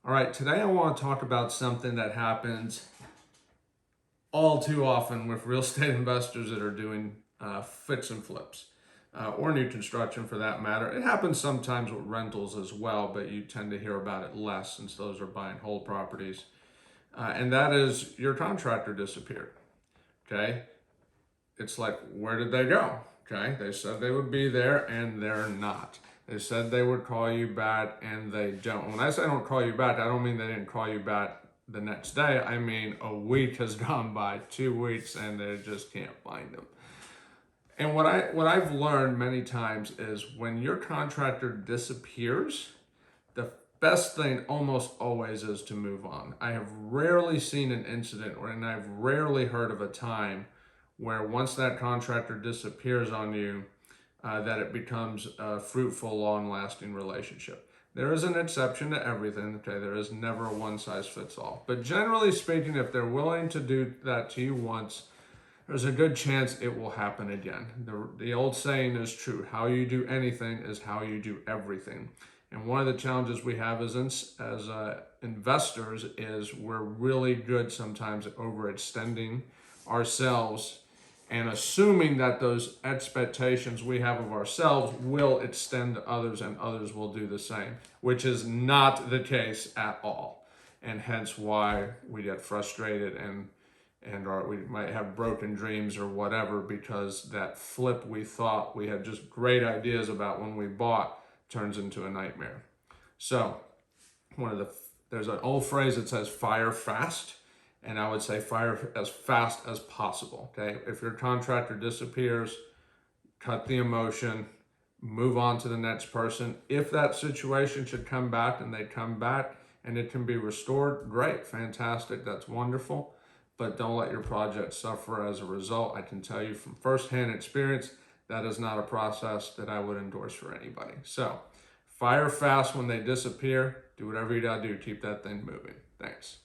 All right, today I want to talk about something that happens all too often with real estate investors that are doing fix and flips or new construction for that matter. It happens sometimes with rentals as well, but you tend to hear about it less since those are buying whole properties. And that is your contractor disappeared. Okay. It's like, where did they go? Okay. They said they would be there and they're not. They said they would call you back and they don't. When I say don't call you back, I don't mean they didn't call you back the next day. I mean, a week has gone by, 2 weeks, and they just can't find them. And what I've learned many times is when your contractor disappears, the best thing almost always is to move on. I have rarely seen an incident, and I've rarely heard of a time where once that contractor disappears on you, that it becomes a fruitful, long-lasting relationship. There is an exception to everything, okay? There is never a one-size-fits-all. But generally speaking, if they're willing to do that to you once, there's a good chance it will happen again. The old saying is true. How you do anything is how you do everything. And one of the challenges we have as investors is we're really good sometimes at overextending ourselves and assuming that those expectations we have of ourselves will extend to others and others will do the same, which is not the case at all. And hence why we get frustrated and we might have broken dreams or whatever, because that flip we thought we had just great ideas about when we bought turns into a nightmare. So there's an old phrase that says fire fast. And I would say fire as fast as possible, okay? If your contractor disappears, cut the emotion, move on to the next person. If that situation should come back and they come back and it can be restored, great, fantastic, that's wonderful. But don't let your project suffer as a result. I can tell you from firsthand experience, that is not a process that I would endorse for anybody. So fire fast when they disappear, do whatever you gotta do, keep that thing moving. Thanks.